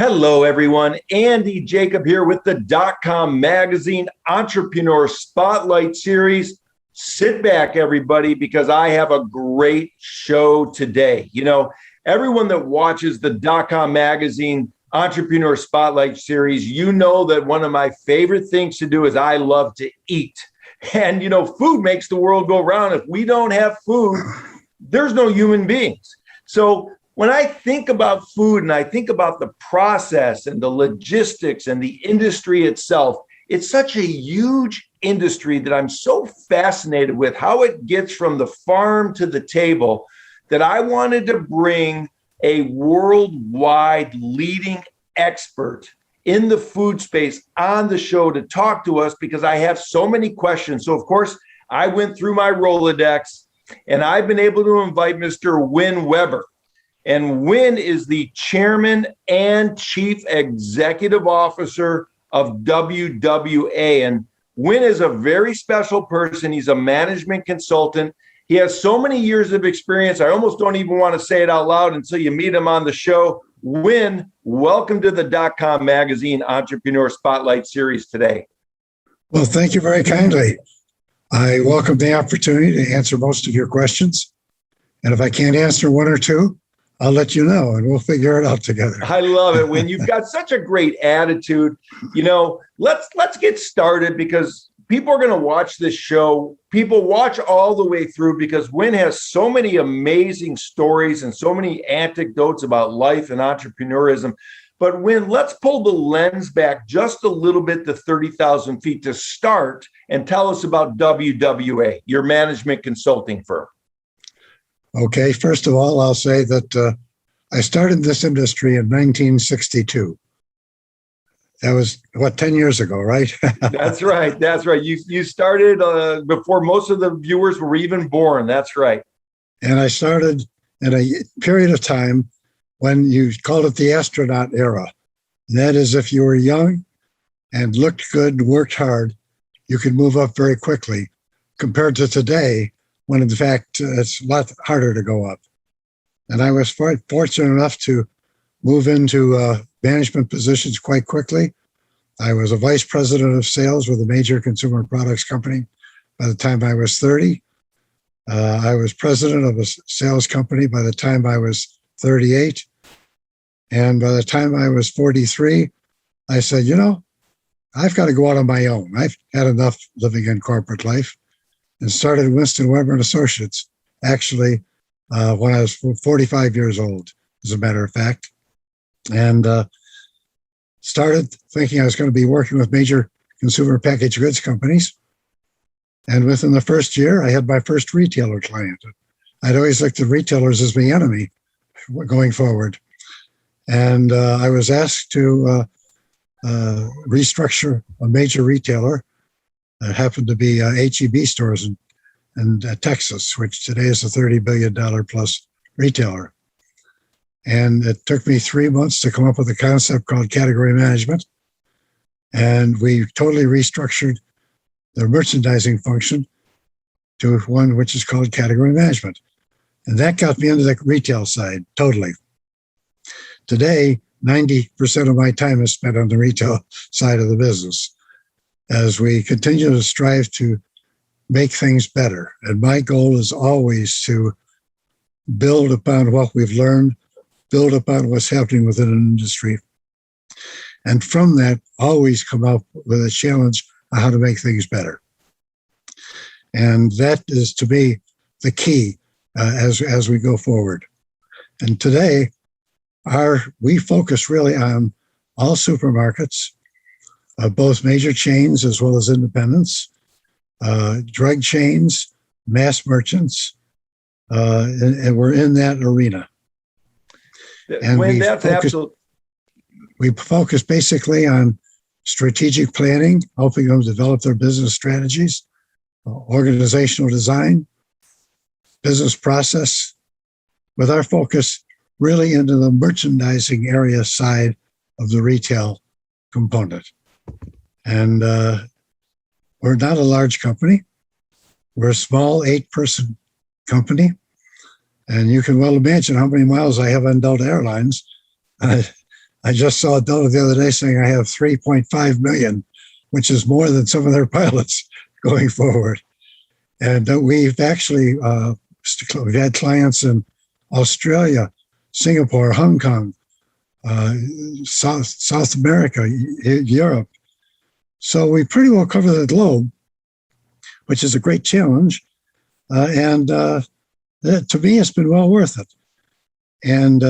Hello, everyone. Andy Jacob here with the DotCom Magazine Entrepreneur Spotlight Series. Sit back, everybody, because I have a great show today. You know, everyone that watches the DotCom Magazine Entrepreneur Spotlight Series, you know that one of my favorite things to do is I love to eat. And, you know, food makes the world go round. If we don't have food, there's no human beings. So when I think about food and I think about the process and the logistics and the industry itself, it's such a huge industry that I'm so fascinated with how it gets from the farm to the table that I wanted to bring a worldwide leading expert in the food space on the show to talk to us because I have so many questions. So, of course, I went through my Rolodex and I've been able to invite Mr. Wynn Webber. And Wynn is the chairman and chief executive officer of WWA. And Wynn is a very special person. He's a management consultant. He has so many years of experience. I almost don't even want to say it out loud until you meet him on the show. Wynn, welcome to the DotCom Magazine Entrepreneur Spotlight Series today. Well, thank you very kindly. I welcome the opportunity to answer most of your questions. And if I can't answer one or two, I'll let you know and we'll figure it out together. I love it, Wynn. You've got such a great attitude. You know, let's get started because people are going to watch this show. People watch all the way through because Wynn has so many amazing stories and so many anecdotes about life and entrepreneurism. But Wynn, let's pull the lens back just a little bit to 30,000 feet to start and tell us about WWA, your management consulting firm. Okay, first of all, I'll say that I started this industry in 1962. That was, 10 years ago, right? That's right. That's right. You started before most of the viewers were even born. That's right. And I started in a period of time when you called it the astronaut era. And that is if you were young and looked good, worked hard, you could move up very quickly compared to today, when in fact it's a lot harder to go up. And I was fortunate enough to move into management positions quite quickly. I was a vice president of sales with a major consumer products company by the time I was 30. I was president of a sales company by the time I was 38. And by the time I was 43, I said, you know, I've got to go out on my own. I've had enough living in corporate life. And started Winston Webber and Associates, actually, when I was 45 years old, as a matter of fact. And started thinking I was going to be working with major consumer packaged goods companies. And within the first year, I had my first retailer client. I'd always looked at retailers as my enemy going forward. And I was asked to restructure a major retailer. It happened to be H-E-B stores in Texas, which today is a $30 billion plus retailer. And it took me 3 months to come up with a concept called category management. And we totally restructured the merchandising function to one which is called category management. And that got me into the retail side, totally. Today, 90% of my time is spent on the retail side of the business, as we continue to strive to make things better. And my goal is always to build upon what we've learned, build upon what's happening within an industry. And from that, always come up with a challenge on how to make things better. And that is, to me, the key as we go forward. And today, we focus really on all supermarkets, both major chains as well as independents, drug chains, mass merchants, and we're in that arena. And we focus basically on strategic planning, helping them develop their business strategies, organizational design, business process, with our focus really into the merchandising area side of the retail component. And we're not a large company. We're a small 8-person company. And you can well imagine how many miles I have on Delta Airlines. I just saw a dollar the other day saying I have 3.5 million, which is more than some of their pilots going forward. And we've actually we've had clients in Australia, Singapore, Hong Kong, South America, Europe. So we pretty well cover the globe, which is a great challenge. And to me, it's been well worth it. And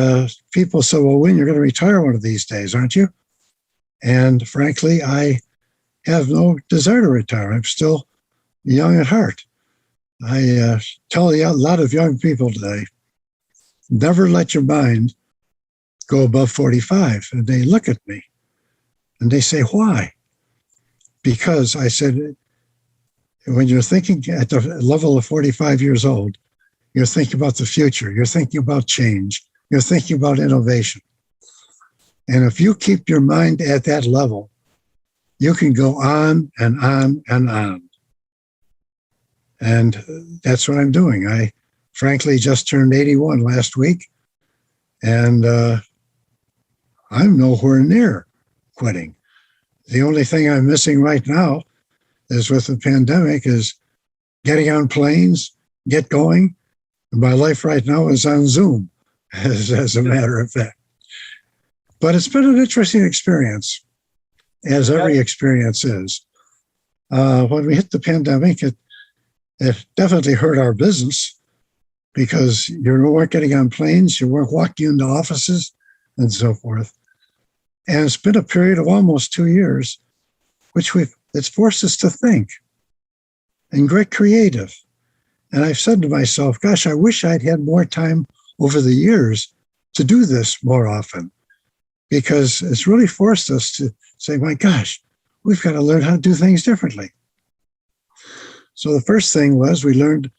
people say, well, Wynn, you're going to retire one of these days, aren't you? And frankly, I have no desire to retire. I'm still young at heart. I tell a lot of young people today, never let your mind go above 45. And they look at me and they say, why? Because I said, when you're thinking at the level of 45 years old, you're thinking about the future. You're thinking about change. You're thinking about innovation. And if you keep your mind at that level, you can go on and on and on. And that's what I'm doing. I frankly just turned 81 last week, and I'm nowhere near quitting. The only thing I'm missing right now is with the pandemic is getting on planes, get going. My life right now is on Zoom, as a matter of fact. But it's been an interesting experience, as every experience is. When we hit the pandemic, it definitely hurt our business because you weren't getting on planes, you weren't walking into offices, and so forth. And it's been a period of almost 2 years, which it's forced us to think and get creative. And I've said to myself, gosh, I wish I'd had more time over the years to do this more often, because it's really forced us to say, my gosh, we've got to learn how to do things differently. So the first thing was we learned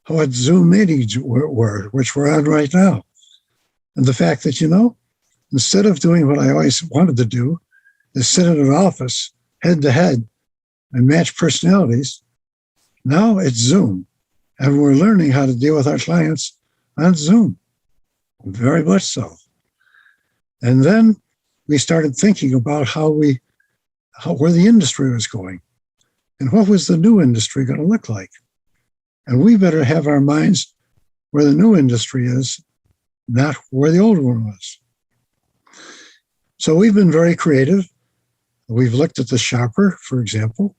what Zoom meetings were, which we're on right now. And the fact that, instead of doing what I always wanted to do, is sit in an office head to head and match personalities, now it's Zoom. And we're learning how to deal with our clients on Zoom. Very much so. And then we started thinking about where the industry was going and what was the new industry going to look like. And we better have our minds where the new industry is, not where the old one was. So we've been very creative. We've looked at the shopper, for example,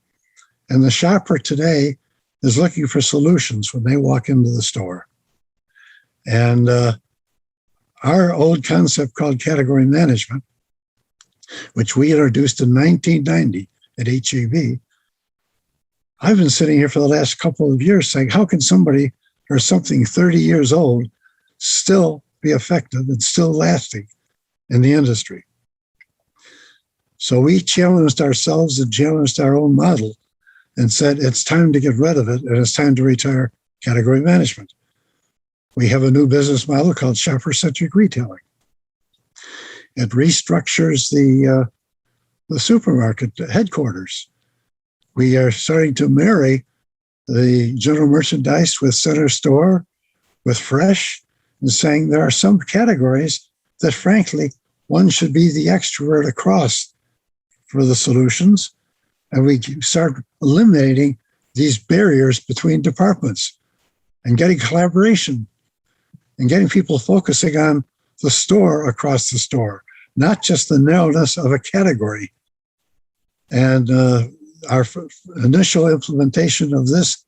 and the shopper today is looking for solutions when they walk into the store. And our old concept called category management, which we introduced in 1990 at HEB, I've been sitting here for the last couple of years saying, how can somebody or something 30 years old still be effective and still lasting in the industry? So we challenged ourselves and challenged our own model and said, it's time to get rid of it, and it's time to retire category management. We have a new business model called shopper-centric retailing. It restructures the supermarket headquarters. We are starting to marry the general merchandise with center store, with fresh, and saying there are some categories that, frankly, one should be the extrovert across for the solutions. And we start eliminating these barriers between departments and getting collaboration and getting people focusing on the store across the store, not just the narrowness of a category. And our initial implementation of this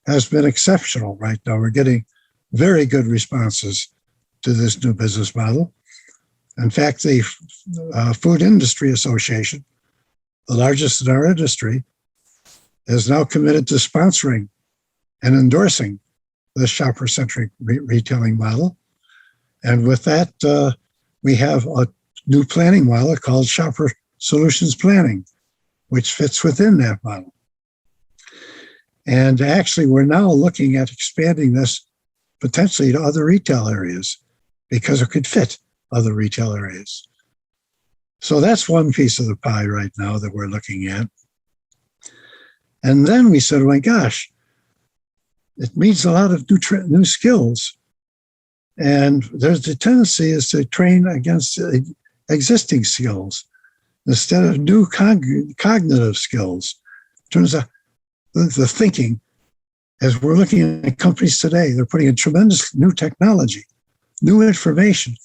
has been exceptional right now. We're getting very good responses to this new business model. In fact, the Food Industry Association, the largest in our industry, is now committed to sponsoring and endorsing the shopper-centric retailing model. And with that, we have a new planning model called Shopper Solutions Planning, which fits within that model. And actually, we're now looking at expanding this potentially to other retail areas because it could fit other retail areas. So that's one piece of the pie right now that we're looking at. And then we said, oh my gosh, it needs a lot of new skills. And there's the tendency is to train against existing skills instead of new cognitive skills. In terms of the thinking, as we're looking at companies today, they're putting in tremendous new technology, new information,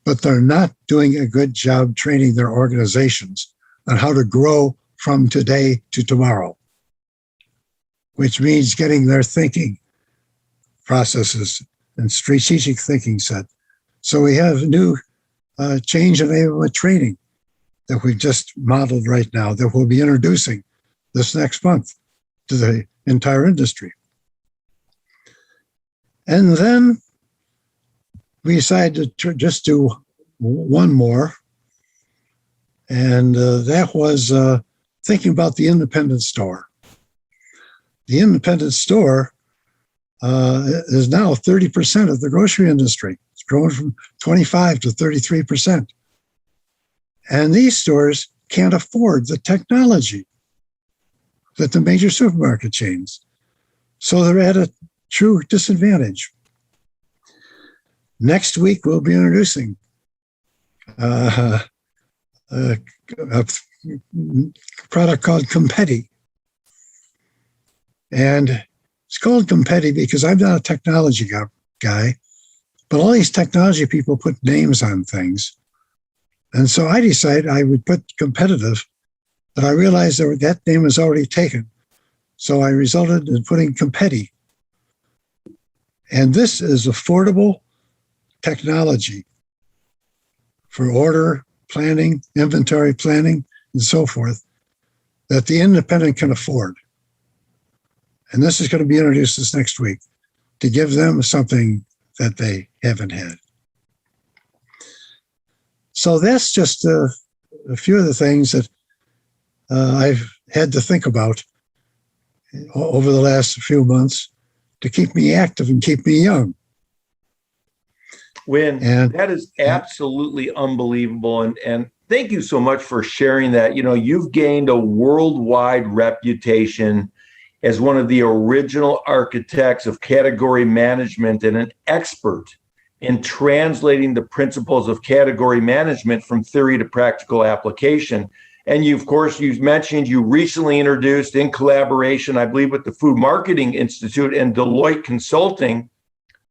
but they're not doing a good job training their organizations on how to grow from today to tomorrow, which means getting their thinking processes and strategic thinking set. So we have new change enablement training that we've just modeled right now that we'll be introducing this next month to the entire industry. And then we decided to just do one more, and that was thinking about the independent store. The independent store is now 30% of the grocery industry. It's grown from 25 to 33%. And these stores can't afford the technology that the major supermarket chains. So they're at a true disadvantage. Next week, we'll be introducing a product called Competi. And it's called Competi because I'm not a technology guy, but all these technology people put names on things. And so I decided I would put competitive, but I realized that name was already taken. So I resulted in putting Competi. And this is affordable technology for order planning, inventory planning, and so forth that the independent can afford. And this is going to be introduced this next week to give them something that they haven't had. So that's just a few of the things that I've had to think about over the last few months to keep me active and keep me young. Wynn, that is absolutely unbelievable. And thank you so much for sharing that. You know, you've gained a worldwide reputation as one of the original architects of category management and an expert in translating the principles of category management from theory to practical application. And you, of course, you've mentioned you recently introduced in collaboration, I believe, with the Food Marketing Institute and Deloitte Consulting,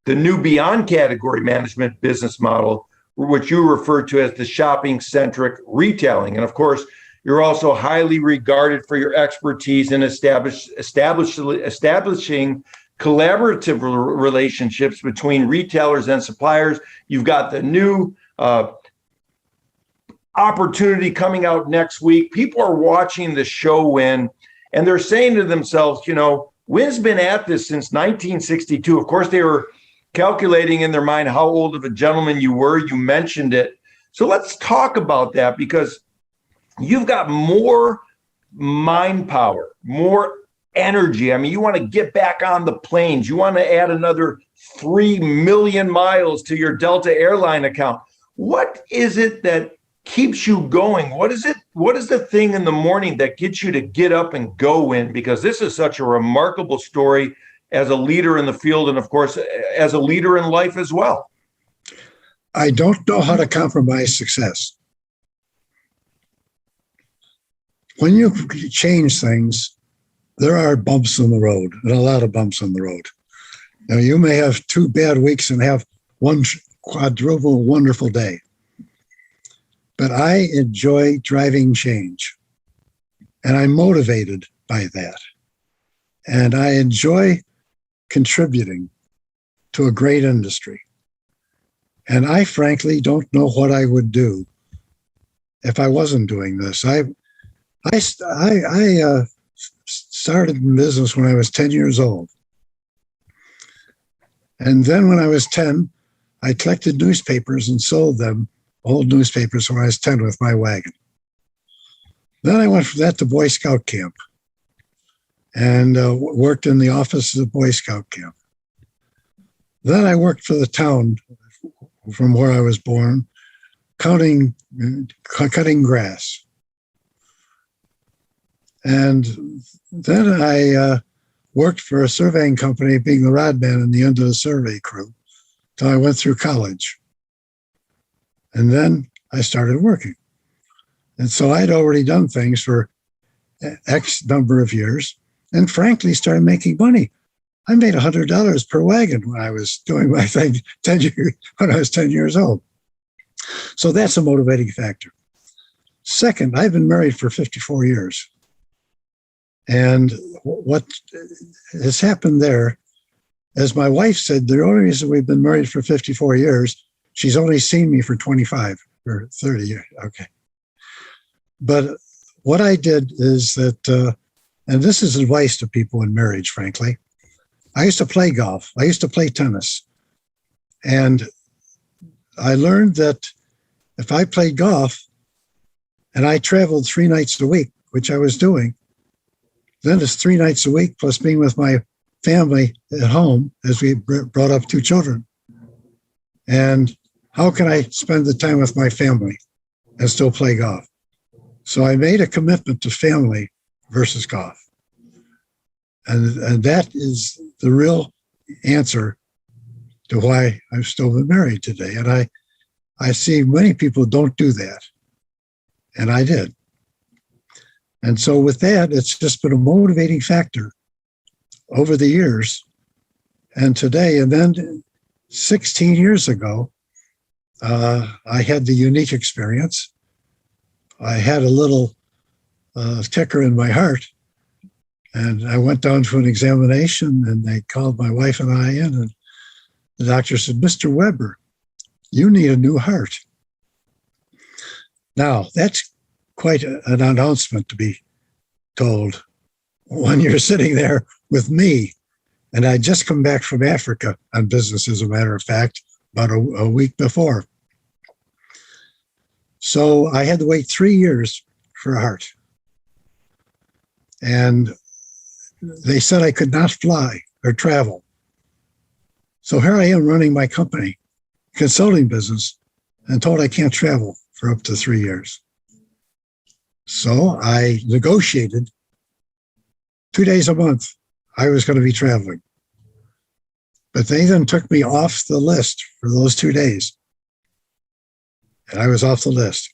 the new beyond category management business model, which you refer to as the shopping-centric retailing. And of course, you're also highly regarded for your expertise in establishing collaborative relationships between retailers and suppliers. You've got the new opportunity coming out next week. People are watching the show, Wynn, and they're saying to themselves, you know, Wynn's been at this since 1962. Of course, they were calculating in their mind how old of a gentleman you were. You mentioned it. So let's talk about that, because you've got more mind power, more energy. I mean, you want to get back on the planes. You want to add another 3 million miles to your Delta airline account. What is it that keeps you going? What is it? What is the thing in the morning that gets you to get up and go in? Because this is such a remarkable story as a leader in the field, and of course, as a leader in life as well. I don't know how to compromise success. When you change things, there are bumps in the road, and a lot of bumps in the road. Now, you may have 2 bad weeks and have one quadruple wonderful day. But I enjoy driving change, and I'm motivated by that. And I enjoy contributing to a great industry. And I frankly don't know what I would do if I wasn't doing this. I started in business when I was 10 years old. And then when I was 10, I collected newspapers and sold them, old newspapers, when I was 10 with my wagon. Then I went from that to Boy Scout camp and worked in the office of the Boy Scout camp. Then I worked for the town from where I was born, cutting grass. And then I worked for a surveying company, being the rod man in the end of the survey crew, till I went through college. And then I started working. And so I'd already done things for X number of years and frankly started making money. I made $100 per wagon when I was doing my thing 10 years, when I was 10 years old. So that's a motivating factor. Second, I've been married for 54 years. And what has happened there, as my wife said, the only reason we've been married for 54 years, she's only seen me for 25 or 30 years. Okay. But what I did is that, and this is advice to people in marriage, frankly, I used to play golf. I used to play tennis. And I learned that if I played golf and I traveled 3 nights a week, which I was doing, then it's 3 nights a week plus being with my family at home as we brought up 2 children. And how can I spend the time with my family and still play golf? So I made a commitment to family versus golf. And that is the real answer to why I've still been married today. And I see many people don't do that. And I did. And so with that, it's just been a motivating factor over the years and today. And then 16 years ago, I had the unique experience. I had a little ticker in my heart. And I went down to an examination and they called my wife and I in. And the doctor said, "Mr. Webber, you need a new heart." Now, that's quite an announcement to be told when you're sitting there with me. And I'd just come back from Africa on business, as a matter of fact, about a week before. So I had to wait 3 years for a heart. And they said I could not fly or travel. So here I am running my company, consulting business, and told I can't travel for up to 3 years. So I negotiated 2 days a month. I was going to be traveling. But they then took me off the list for those 2 days. And I was off the list.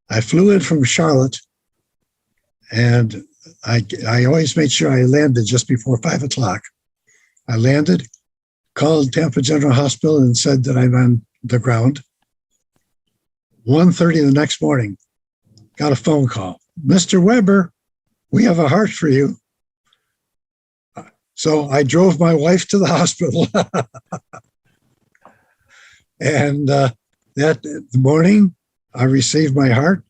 I flew in from Charlotte, and I always made sure I landed just before 5 o'clock. I landed, called Tampa General Hospital and said that I'm on the ground. 1:30 the next morning, got a phone call. "Mr. Webber, we have a heart for you." So I drove my wife to the hospital. And that morning, I received my heart.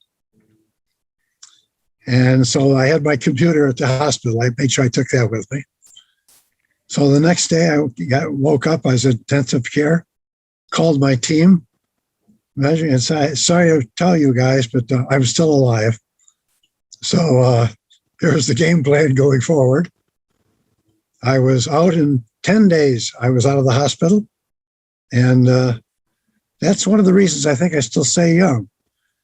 And so I had my computer at the hospital. I made sure I took that with me. So the next day I woke up, I was in intensive care, called my team, and said, "Sorry to tell you guys, but I'm still alive." So here's the game plan going forward. I was out in 10 days. I was out of the hospital. And that's one of the reasons I think I still stay young,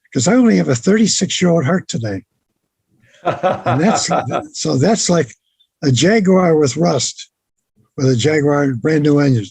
because I only have a 36-year-old heart today. And that's like a Jaguar with rust, with a Jaguar brand new engine.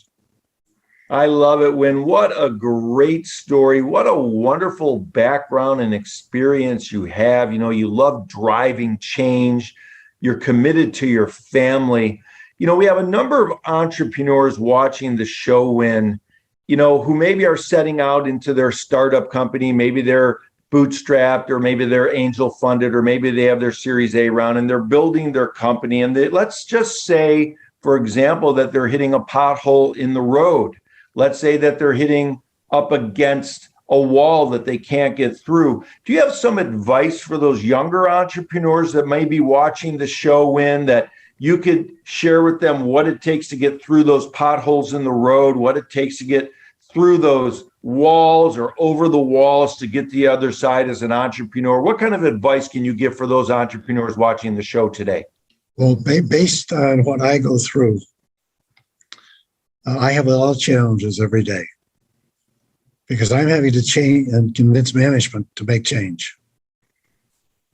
I love it, Wynn. What a great story. What a wonderful background and experience you have. You know, you love driving change. You're committed to your family. You know, we have a number of entrepreneurs watching the show, Wynn, you know, who maybe are setting out into their startup company. Maybe they're bootstrapped, or maybe they're angel funded, or maybe they have their Series A round and they're building their company. And let's just say, for example, that they're hitting a pothole in the road. Let's say that they're hitting up against a wall that they can't get through. Do you have some advice for those younger entrepreneurs that may be watching the show, Wynn, that you could share with them what it takes to get through those potholes in the road, what it takes to get through those walls or over the walls to get to the other side as an entrepreneur? What kind of advice can you give for those entrepreneurs watching the show today? Well, based on what I go through, I have a lot of challenges every day because I'm having to change and convince management to make change.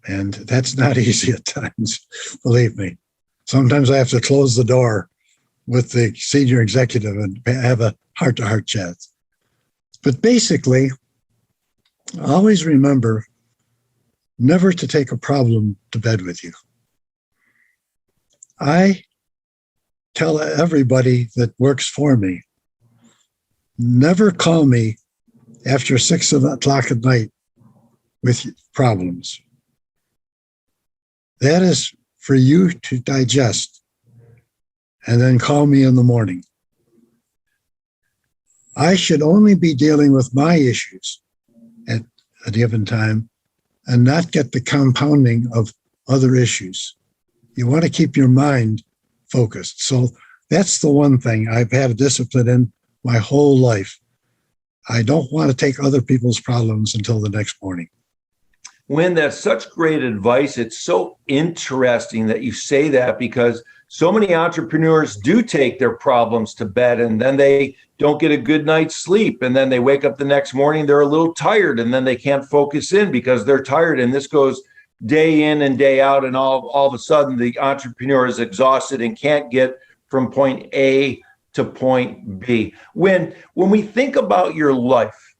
And that's not easy at times, believe me. Sometimes I have to close the door with the senior executive and have a heart-to-heart chat. But basically, always remember never to take a problem to bed with you. I tell everybody that works for me, never call me after 6 o'clock at night with problems. That is for you to digest, and then call me in the morning. I should only be dealing with my issues at a given time and not get the compounding of other issues. You want to keep your mind focused. So that's the one thing I've had a discipline in my whole life. I don't want to take other people's problems until the next morning. Wynn, that's such great advice. It's so interesting that you say that, because so many entrepreneurs do take their problems to bed and then they don't get a good night's sleep. And then they wake up the next morning, they're a little tired, and then they can't focus in because they're tired. And this goes day in and day out. And all of a sudden, the entrepreneur is exhausted and can't get from point A to point B. When we think about your life,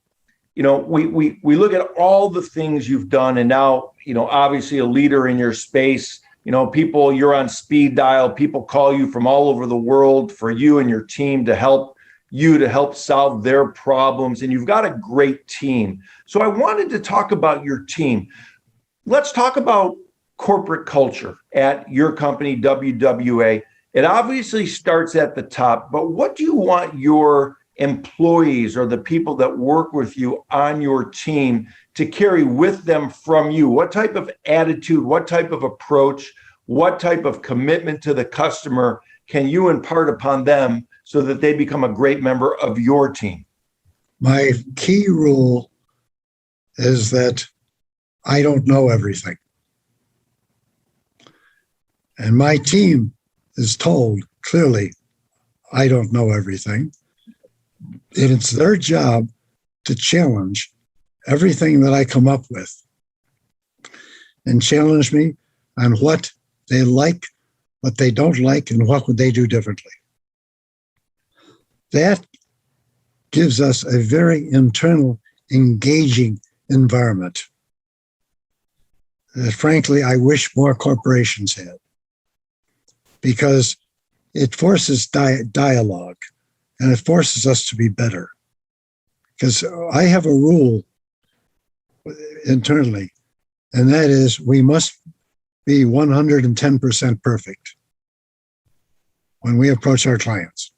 you know, we look at all the things you've done, and now, you know, obviously a leader in your space. You know, people, you're on speed dial. People call you from all over the world for you and your team to help solve their problems. And you've got a great team. So I wanted to talk about your team. Let's talk about corporate culture at your company, WWA. It obviously starts at the top, but what do you want your employees or the people that work with you on your team to carry with them from you? What type of attitude, what type of approach, what type of commitment to the customer can you impart upon them so that they become a great member of your team? My key rule is that I don't know everything. And my team is told clearly, I don't know everything. And it's their job to challenge everything that I come up with and challenge me on what they like, what they don't like, and what would they do differently. That gives us a very internal, engaging environment that, frankly, I wish more corporations had, because it forces dialogue and it forces us to be better. Because I have a rule internally, and that is we must be 110% perfect when we approach our clients.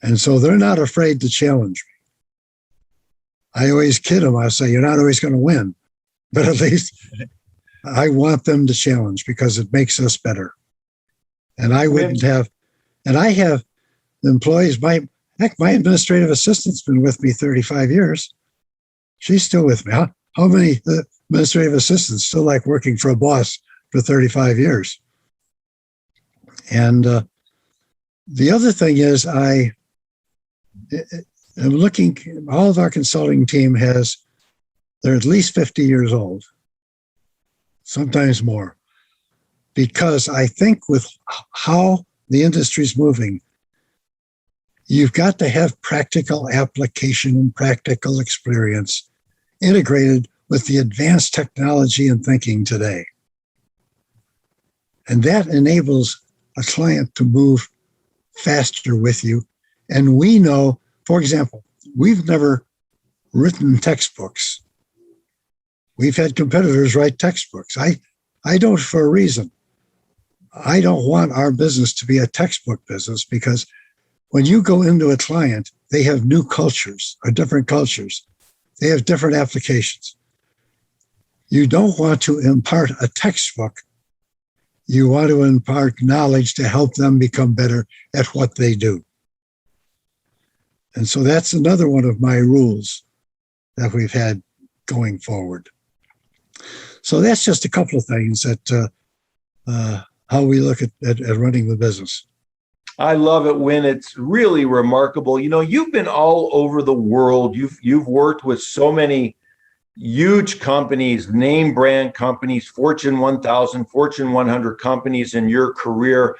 And so they're not afraid to challenge me. I always kid them. I say, you're not always going to win, but at least I want them to challenge because it makes us better. And I wouldn't have, and I have employees, my administrative assistant's been with me 35 years. She's still with me. How many administrative assistants still like working for a boss for 35 years? And the other thing is I'm looking, all of our consulting team they're at least 50 years old, sometimes more, because I think with how the industry's moving, you've got to have practical application and practical experience integrated with the advanced technology and thinking today. And that enables a client to move faster with you. And we know, for example, we've never written textbooks. We've had competitors write textbooks. I don't, for a reason. I don't want our business to be a textbook business, because when you go into a client, they have new cultures or different cultures. They have different applications. You don't want to impart a textbook. You want to impart knowledge to help them become better at what they do. And so that's another one of my rules that we've had going forward. So that's just a couple of things that how we look at running the business. I love it, Wynn. It's really remarkable. You know, you've been all over the world. You've worked with so many huge companies, name brand companies, Fortune 1000, Fortune 100 companies in your career.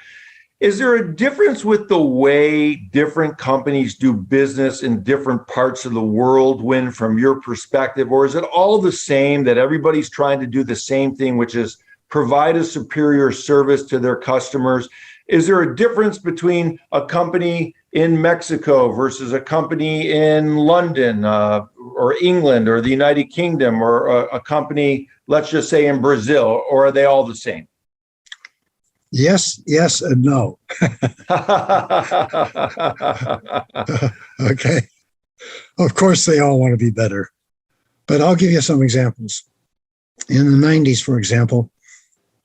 Is there a difference with the way different companies do business in different parts of the world, Wynn, from your perspective? Or is it all the same, that everybody's trying to do the same thing, which is provide a superior service to their customers? Is there a difference between a company in Mexico versus a company in London or England or the United Kingdom, or a company, let's just say, in Brazil? Or are they all the same? Yes, yes, and no. Okay. Of course, they all want to be better. But I'll give you some examples. In the 90s, for example,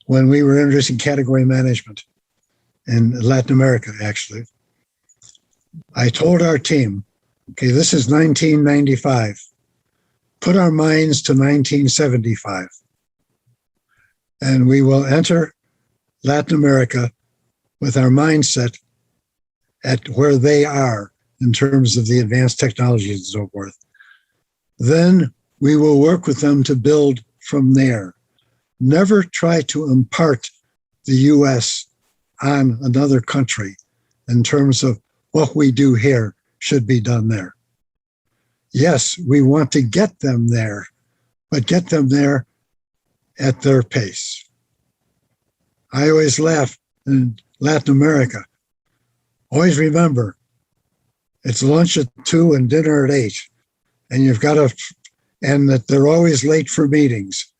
when we were introducing category management in Latin America, actually, I told our team, okay, this is 1995. Put our minds to 1975. And we will enter Latin America with our mindset at where they are in terms of the advanced technologies and so forth. Then we will work with them to build from there. Never try to impart the US on another country in terms of what we do here should be done there. Yes, we want to get them there, but get them there at their pace. I always laugh in Latin America. Always remember, it's lunch at 2 and dinner at 8. And you've got to, and that they're always late for meetings.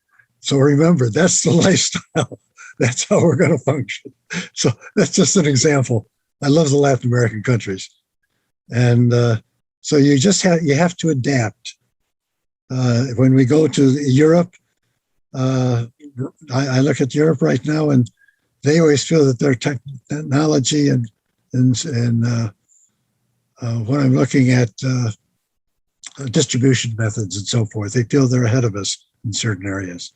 So remember, that's the lifestyle. That's how we're going to function. So that's just an example. I love the Latin American countries. And so you just have to adapt. When we go to Europe, I look at Europe right now, and they always feel that their technology and when I'm looking at distribution methods and so forth, they feel they're ahead of us in certain areas.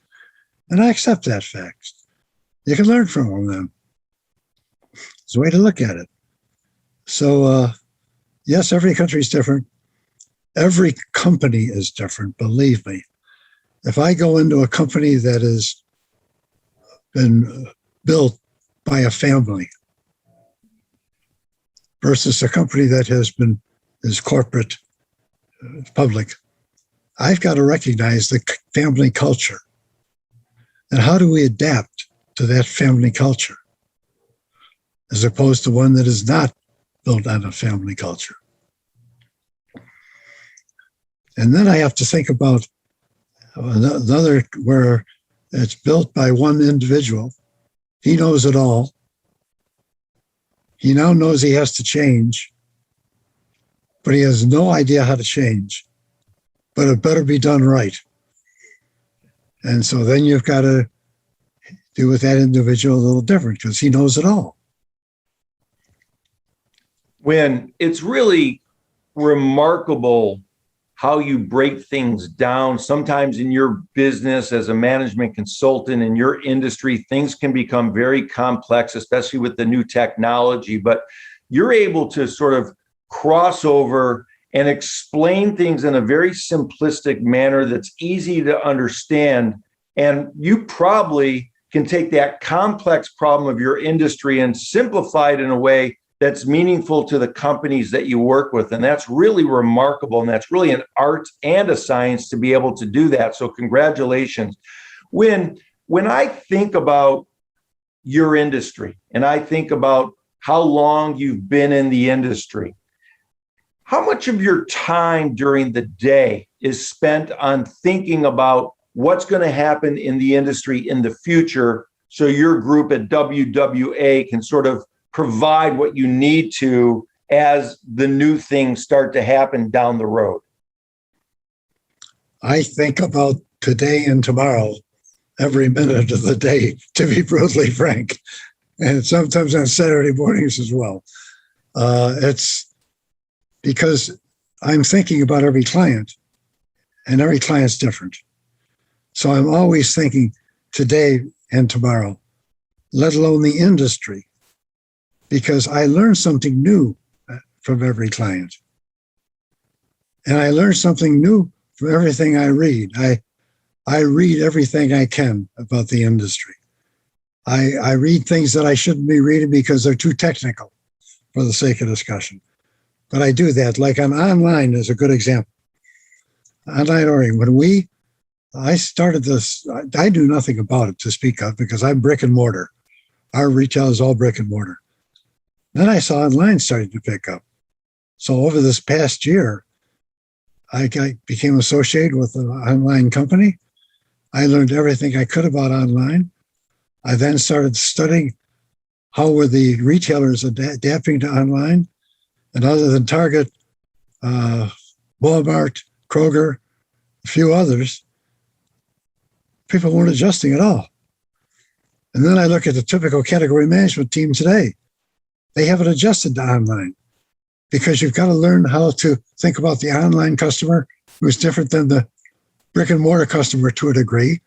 And I accept that fact. You can learn from them. It's a way to look at it. So, yes, every country is different. Every company is different, believe me. If I go into a company that has been built by a family versus a company that is corporate, public, I've got to recognize the family culture. And how do we adapt to that family culture as opposed to one that is not built on a family culture? And then I have to think about another where it's built by one individual. He knows it all. He now knows he has to change, but he has no idea how to change. But it better be done right. And so then you've got to do with that individual a little different because he knows it all. Wynn, it's really remarkable how you break things down. Sometimes in your business as a management consultant in your industry, things can become very complex, especially with the new technology, but you're able to sort of cross over and explain things in a very simplistic manner that's easy to understand. And you probably can take that complex problem of your industry and simplify it in a way that's meaningful to the companies that you work with. And that's really remarkable. And that's really an art and a science to be able to do that. So congratulations. When I think about your industry and I think about how long you've been in the industry, how much of your time during the day is spent on thinking about what's going to happen in the industry in the future so your group at WWA can sort of provide what you need to as the new things start to happen down the road? I think about today and tomorrow every minute of the day, to be brutally frank, and sometimes on Saturday mornings as well. It's because I'm thinking about every client, and every client's different. So I'm always thinking today and tomorrow, let alone the industry, because I learn something new from every client. And I learn something new from everything I read. I read everything I can about the industry. I read things that I shouldn't be reading because they're too technical for the sake of discussion. But I do that. Like on online is a good example. Online ordering. I started this, I knew nothing about it to speak of because I'm brick and mortar. Our retail is all brick and mortar. Then I saw online starting to pick up. So over this past year, I became associated with an online company. I learned everything I could about online. I then started studying how were the retailers adapting to online. And other than Target, Walmart, Kroger, a few others, people weren't adjusting at all. And then I look at the typical category management team today. They haven't adjusted to online because you've got to learn how to think about the online customer who's different than the brick and mortar customer to a degree.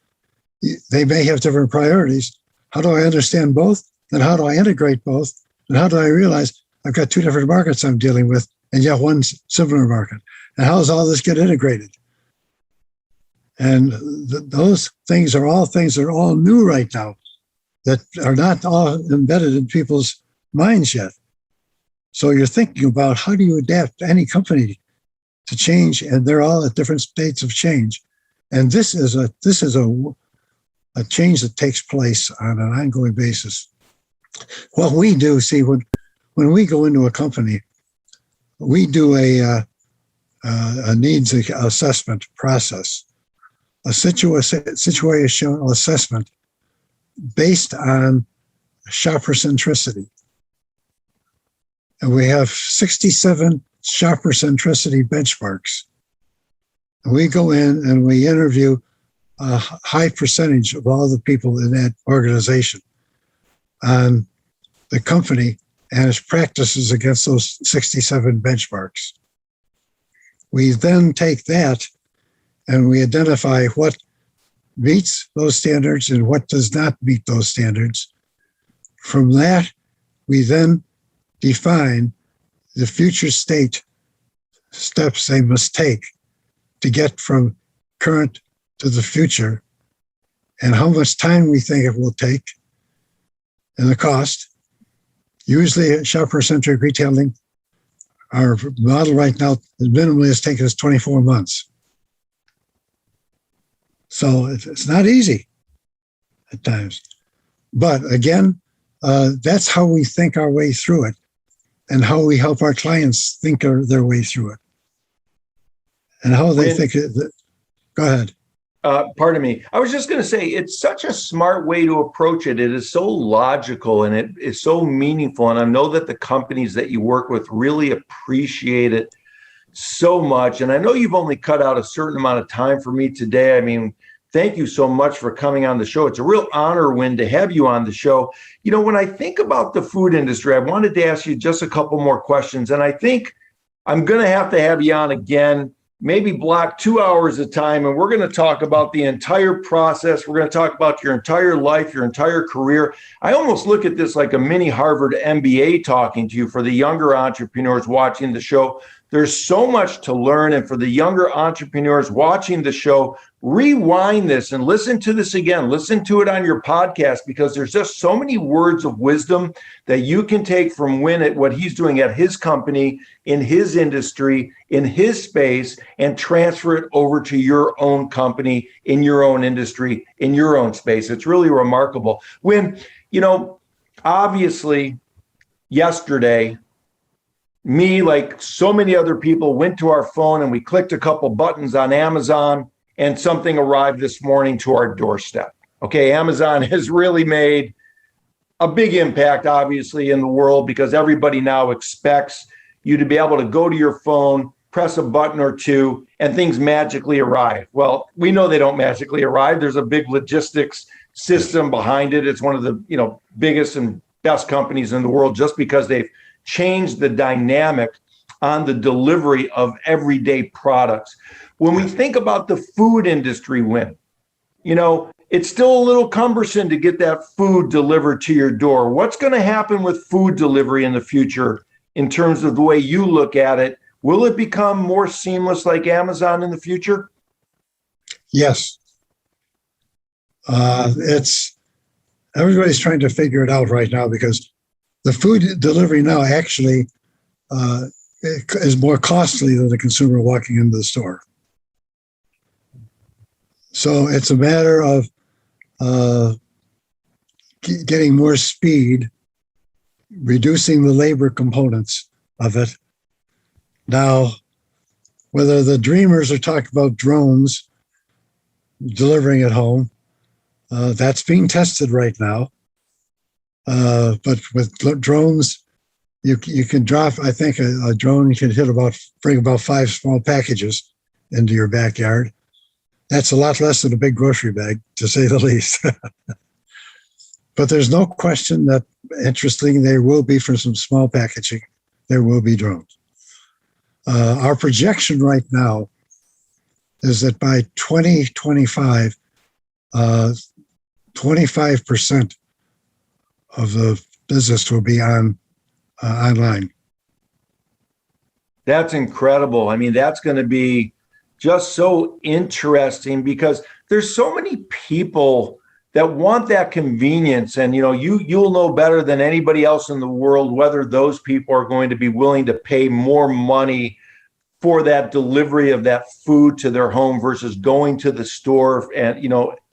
They may have different priorities. How do I understand both? And how do I integrate both? And how do I realize I've got two different markets I'm dealing with and yet one similar market? And how does all this get integrated? And those things are all new right now that are not all embedded in people's minds yet. So you're thinking about how do you adapt any company to change, and they're all at different states of change. And this is a change that takes place on an ongoing basis. What we do, see, when we go into a company, we do a needs assessment process, a situational assessment based on shopper centricity. And we have 67 shopper centricity benchmarks. And we go in and we interview a high percentage of all the people in that organization on the company and its practices against those 67 benchmarks. We then take that and we identify what meets those standards and what does not meet those standards. From that, we then define the future state steps they must take to get from current to the future and how much time we think it will take and the cost. Usually shopper-centric retailing, our model right now minimally has taken us 24 months. So it's not easy at times. But again, that's how we think our way through it and how we help our clients think their way through it and how they think it. Go ahead. Pardon me. I was just going to say, it's such a smart way to approach it. It is so logical and it is so meaningful. And I know that the companies that you work with really appreciate it so much. And I know you've only cut out a certain amount of time for me today. I mean, thank you so much for coming on the show. It's a real honor, Wynn, to have you on the show. You know, when I think about the food industry, I wanted to ask you just a couple more questions. And I think I'm going to have you on again, maybe block 2 hours of time. And we're going to talk about the entire process. We're going to talk about your entire life, your entire career. I almost look at this like a mini Harvard MBA talking to you for the younger entrepreneurs watching the show. There's so much to learn. And for the younger entrepreneurs watching the show, rewind this and listen to this again. Listen to it on your podcast because there's just so many words of wisdom that you can take from Wynn at what he's doing at his company, in his industry, in his space, and transfer it over to your own company, in your own industry, in your own space. It's really remarkable. Wynn, you know, obviously yesterday, me, like so many other people, went to our phone and we clicked a couple buttons on Amazon and something arrived this morning to our doorstep. Okay, Amazon has really made a big impact, obviously, in the world because everybody now expects you to be able to go to your phone, press a button or two, and things magically arrive. Well, we know they don't magically arrive. There's a big logistics system behind it. It's one of the biggest and best companies in the world just because they've changed the dynamic on the delivery of everyday products. When we think about the food industry, Wynn, it's still a little cumbersome to get that food delivered to your door. What's going to happen with food delivery in the future in terms of the way you look at it? Will it become more seamless like Amazon in the future? Yes. It's everybody's trying to figure it out right now because the food delivery now actually is more costly than the consumer walking into the store. So it's a matter of getting more speed, reducing the labor components of it. Now, whether the dreamers are talking about drones delivering at home, that's being tested right now. But with drones, you can drop, I think a drone can bring about 5 small packages into your backyard. That's a lot less than a big grocery bag, to say the least. But there's no question that, interestingly, there will be, for some small packaging, there will be drones. Our projection right now is that by 2025, 25% of the business will be online. That's incredible. I mean, that's going to be just so interesting because there's so many people that want that convenience. And, you'll know better than anybody else in the world whether those people are going to be willing to pay more money for that delivery of that food to their home versus going to the store. And,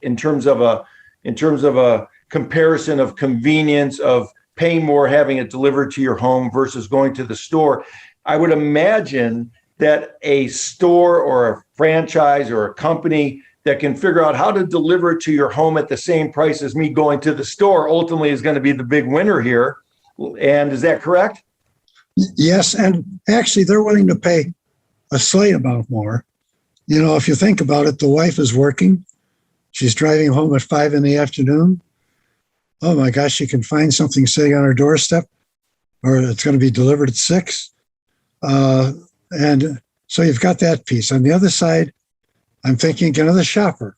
in terms of a comparison of convenience of paying more, having it delivered to your home versus going to the store, I would imagine that a store or a franchise or a company that can figure out how to deliver it to your home at the same price as me going to the store ultimately is going to be the big winner here. And is that correct? Yes. And actually, they're willing to pay a slight amount more. If you think about it, the wife is working. She's driving home at 5 p.m. Oh my gosh, she can find something sitting on her doorstep, or it's going to be delivered at 6. And so you've got that piece. On the other side, I'm thinking, the shopper.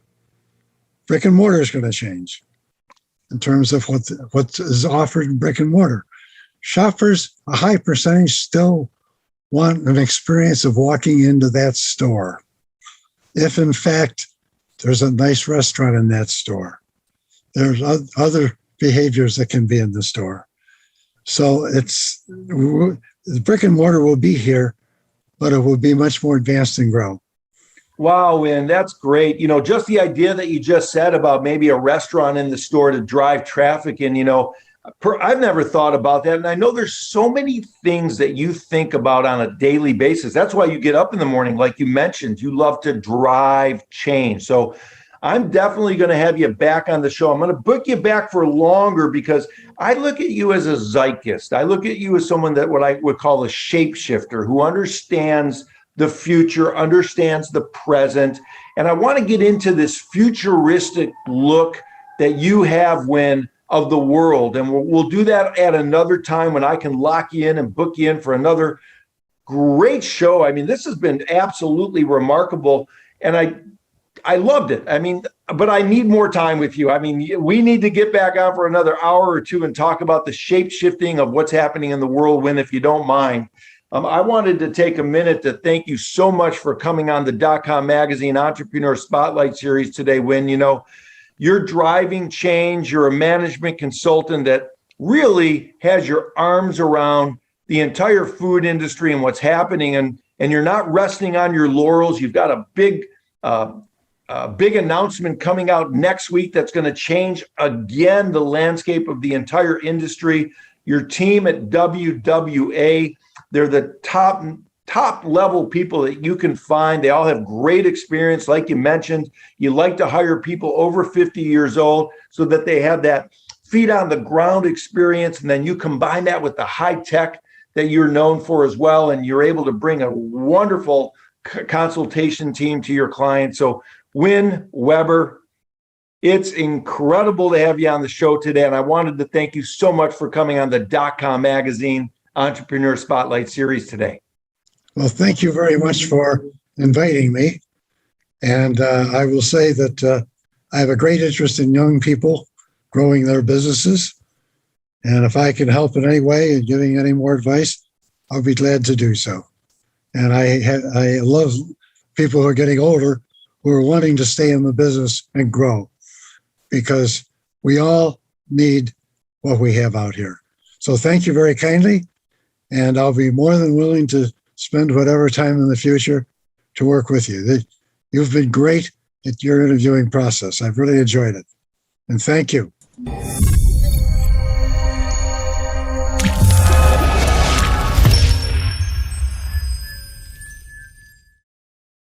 Brick and mortar is going to change in terms of what is offered in brick and mortar. Shoppers, a high percentage, still want an experience of walking into that store. If in fact there's a nice restaurant in that store, there's other behaviors that can be in the store. So the brick and mortar will be here, but it will be much more advanced and grow. Wow, Wynn, that's great. Just the idea that you just said about maybe a restaurant in the store to drive traffic in, I've never thought about that. And I know there's so many things that you think about on a daily basis. That's why you get up in the morning. Like you mentioned, you love to drive change. So I'm definitely going to have you back on the show. I'm going to book you back for longer because I look at you as a zeitgeist. I look at you as someone that what I would call a shapeshifter who understands the future, understands the present. And I want to get into this futuristic look that you have, Wynn, of the world. And we'll do that at another time when I can lock you in and book you in for another great show. I mean, this has been absolutely remarkable. And I loved it. I mean, but I need more time with you. I mean, we need to get back on for another hour or two and talk about the shape shifting of what's happening in the world, Wynn, if you don't mind. I wanted to take a minute to thank you so much for coming on the DotCom Magazine Entrepreneur Spotlight Series today, Wynn. You're driving change. You're a management consultant that really has your arms around the entire food industry and what's happening. And you're not resting on your laurels. You've got a big announcement coming out next week that's going to change again the landscape of the entire industry. Your team at WWA, they're the top level people that you can find. They all have great experience. Like you mentioned, you like to hire people over 50 years old so that they have that feet on the ground experience. And then you combine that with the high tech that you're known for as well. And you're able to bring a wonderful consultation team to your clients. So Wynn Webber, it's incredible to have you on the show today. And I wanted to thank you so much for coming on the DotCom Magazine Entrepreneur Spotlight Series today. Well, thank you very much for inviting me. And I will say that I have a great interest in young people growing their businesses. And if I can help in any way and giving any more advice, I'll be glad to do so. And I love people who are getting older who are wanting to stay in the business and grow, because we all need what we have out here. So thank you very kindly. And I'll be more than willing to spend whatever time in the future to work with you. You've been great at your interviewing process. I've really enjoyed it. And thank you.